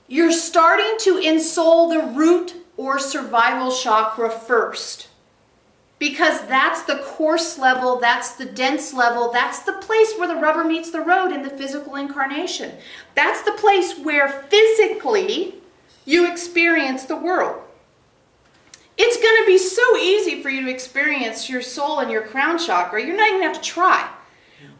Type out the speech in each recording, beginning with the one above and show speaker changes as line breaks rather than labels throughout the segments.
you're starting to ensoul the root or survival chakra first. Because that's the coarse level, that's the dense level, that's the place where the rubber meets the road in the physical incarnation. That's the place where physically you experience the world. It's going to be so easy for you to experience your soul and your crown chakra, you're not even going to have to try.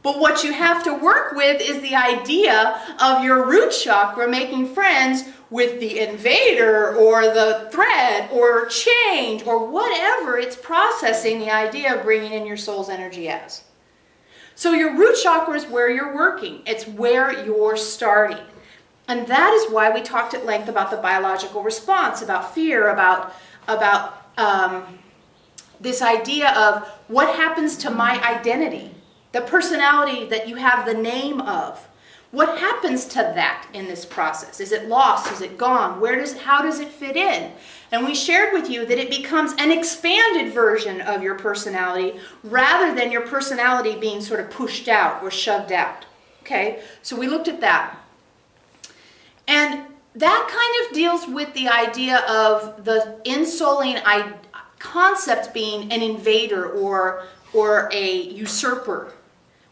But what you have to work with is the idea of your root chakra making friends with the invader or the threat or change or whatever it's processing the idea of bringing in your soul's energy as. So your root chakra is where you're working. It's where you're starting. And that is why we talked at length about the biological response, about fear, about this idea of what happens to my identity, the personality that you have the name of. What happens to that in this process? Is it lost? Is it gone? How does it fit in? And we shared with you that it becomes an expanded version of your personality rather than your personality being sort of pushed out or shoved out. Okay, so we looked at that. And that kind of deals with the idea of the ensouling concept being an invader or a usurper,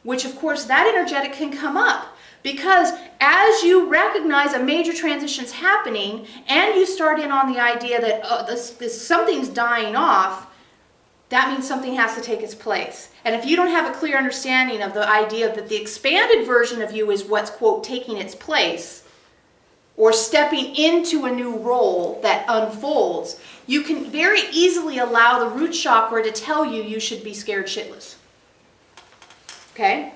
which of course that energetic can come up. Because as you recognize a major transition's happening and you start in on the idea that something's dying off, that means something has to take its place. And if you don't have a clear understanding of the idea that the expanded version of you is what's, quote, taking its place, or stepping into a new role that unfolds, you can very easily allow the root chakra to tell you you should be scared shitless. Okay?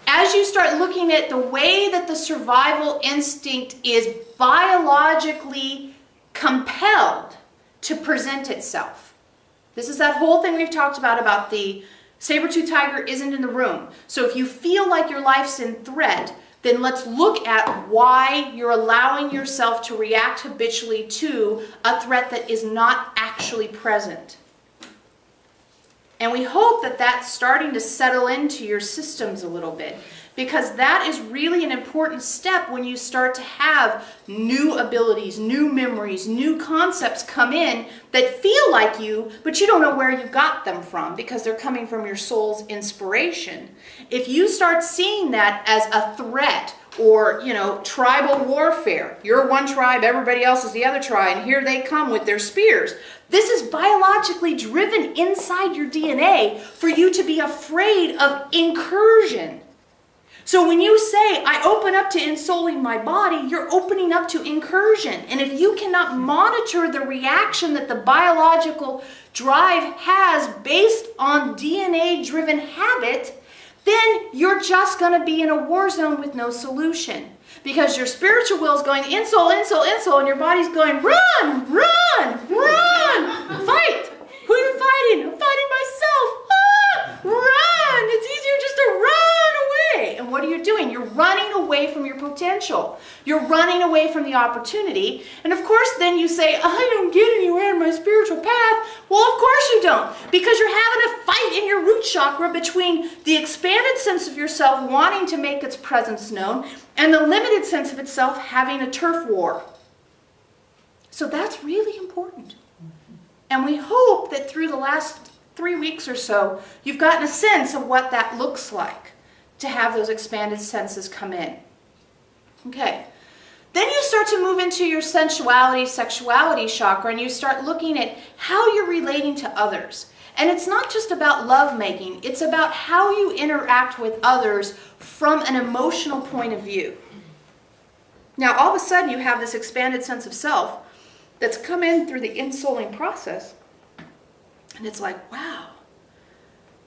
As you start looking at the way that the survival instinct is biologically compelled to present itself. This is that whole thing we've talked about the saber-tooth tiger isn't in the room. So if you feel like your life's in threat, then let's look at why you're allowing yourself to react habitually to a threat that is not actually present. And we hope that that's starting to settle into your systems a little bit, because that is really an important step when you start to have new abilities, new memories, new concepts come in that feel like you, but you don't know where you got them from because they're coming from your soul's inspiration. If you start seeing that as a threat or, tribal warfare, you're one tribe, everybody else is the other tribe, and here they come with their spears. This is biologically driven inside your DNA for you to be afraid of incursion. So when you say, I open up to ensouling my body, you're opening up to incursion. And if you cannot monitor the reaction that the biological drive has based on DNA-driven habit, then you're just going to be in a war zone with no solution. Because your spiritual will is going insoul, insoul, insoul, and your body's going, run, run, run, fight. Who are you fighting? I'm fighting myself. Ah, run. It's easier just to run away. And what are you doing? You're running away from your potential. You're running away from the opportunity. And of course, then you say, I don't get anywhere in my spiritual path. Well, of course you don't. Because you're having a fight in your root chakra between the expanded sense of yourself wanting to make its presence known and the limited sense of itself having a turf war. So that's really important. And we hope that through the last 3 weeks or so, you've gotten a sense of what that looks like to have those expanded senses come in. Okay. Then you start to move into your sensuality, sexuality chakra, and you start looking at how you're relating to others. And it's not just about lovemaking, it's about how you interact with others from an emotional point of view. Now, all of a sudden, you have this expanded sense of self that's come in through the ensouling process. And it's like, wow,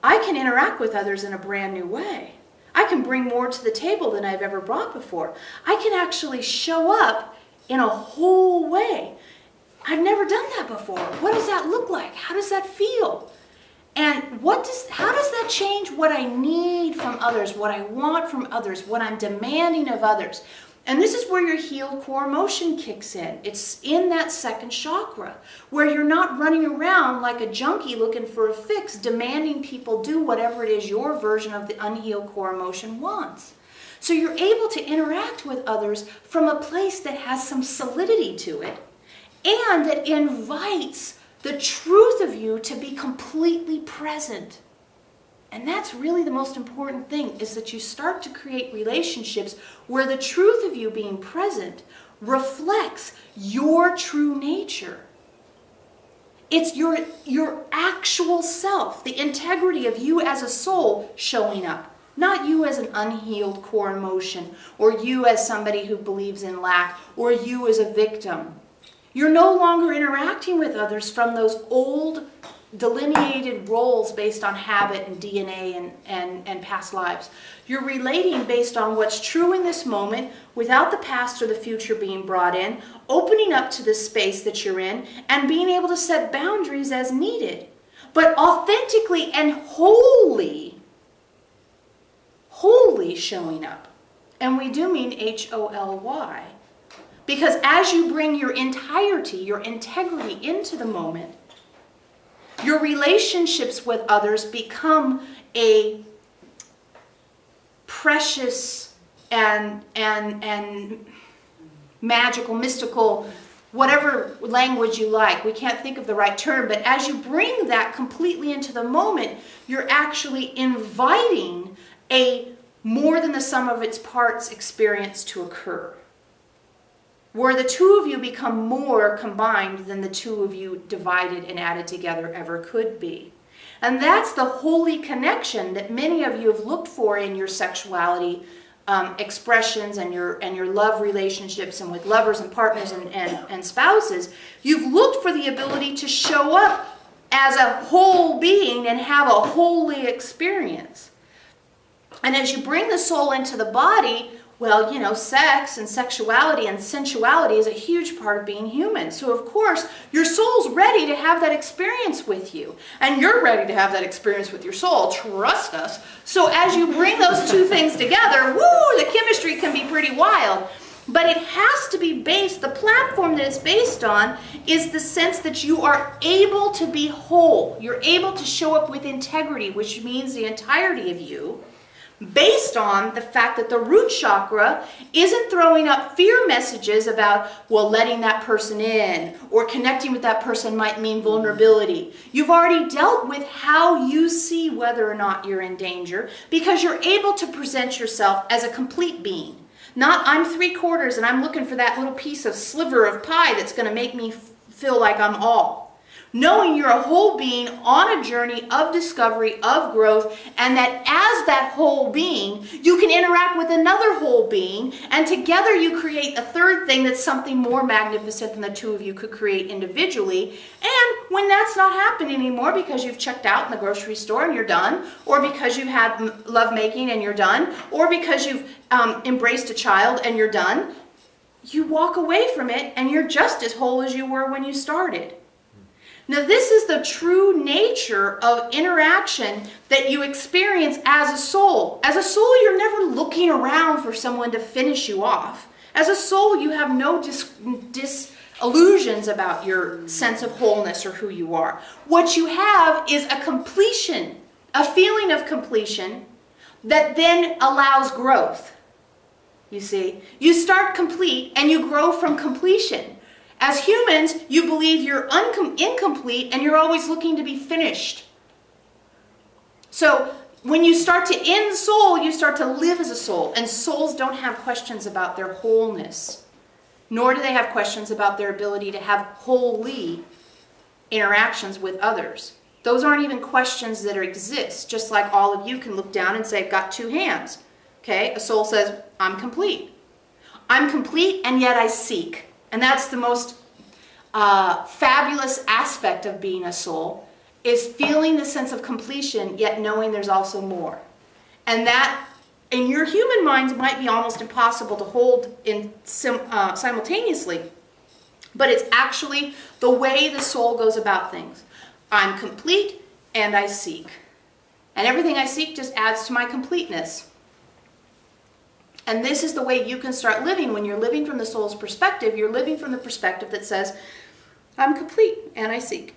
I can interact with others in a brand new way. I can bring more to the table than I've ever brought before. I can actually show up in a whole way. I've never done that before. What does that look like? How does that feel? And how does that change what I need from others, what I want from others, what I'm demanding of others? And this is where your healed core emotion kicks in. It's in that second chakra, where you're not running around like a junkie looking for a fix, demanding people do whatever it is your version of the unhealed core emotion wants. So you're able to interact with others from a place that has some solidity to it and that invites the truth of you to be completely present. And that's really the most important thing, is that you start to create relationships where the truth of you being present reflects your true nature. It's your actual self, the integrity of you as a soul showing up. Not you as an unhealed core emotion, or you as somebody who believes in lack, or you as a victim. You're no longer interacting with others from those old delineated roles based on habit and DNA and past lives. You're relating based on what's true in this moment without the past or the future being brought in, opening up to the space that you're in, and being able to set boundaries as needed. But authentically and wholly showing up. And we do mean Holy. Because as you bring your entirety, your integrity into the moment, your relationships with others become a precious and magical, mystical, whatever language you like. We can't think of the right term, but as you bring that completely into the moment, you're actually inviting a more than the sum of its parts experience to occur, where the two of you become more combined than the two of you divided and added together ever could be. And that's the holy connection that many of you have looked for in your sexuality expressions and your love relationships and with lovers and partners and spouses. You've looked for the ability to show up as a whole being and have a holy experience. And as you bring the soul into the body, well, you know, sex and sexuality and sensuality is a huge part of being human. So, of course, your soul's ready to have that experience with you. And you're ready to have that experience with your soul. Trust us. So as you bring those two things together, woo, the chemistry can be pretty wild. But it has to be based, the platform that it's based on is the sense that you are able to be whole. You're able to show up with integrity, which means the entirety of you, based on the fact that the root chakra isn't throwing up fear messages about, well, letting that person in or connecting with that person might mean vulnerability. You've already dealt with how you see whether or not you're in danger because you're able to present yourself as a complete being. Not, I'm 3/4 and I'm looking for that little piece of sliver of pie that's going to make me feel like I'm all. Knowing you're a whole being on a journey of discovery, of growth, and that as that whole being, you can interact with another whole being, and together you create a third thing that's something more magnificent than the two of you could create individually. And when that's not happening anymore because you've checked out in the grocery store and you're done, or because you've had lovemaking and you're done, or because you've embraced a child and you're done, you walk away from it and you're just as whole as you were when you started. Now, this is the true nature of interaction that you experience as a soul. As a soul, you're never looking around for someone to finish you off. As a soul, you have no disillusions about your sense of wholeness or who you are. What you have is a completion, a feeling of completion that then allows growth. You see, you start complete and you grow from completion. As humans, you believe you're incomplete and you're always looking to be finished. So when you start to end soul, you start to live as a soul. And souls don't have questions about their wholeness, nor do they have questions about their ability to have holy interactions with others. Those aren't even questions that exist, just like all of you can look down and say, I've got 2 hands. Okay, a soul says, I'm complete. I'm complete and yet I seek. And that's the most fabulous aspect of being a soul, is feeling the sense of completion, yet knowing there's also more. And that, in your human minds, might be almost impossible to hold in simultaneously. But it's actually the way the soul goes about things. I'm complete and I seek. And everything I seek just adds to my completeness. And this is the way you can start living. When you're living from the soul's perspective, you're living from the perspective that says, I'm complete and I seek.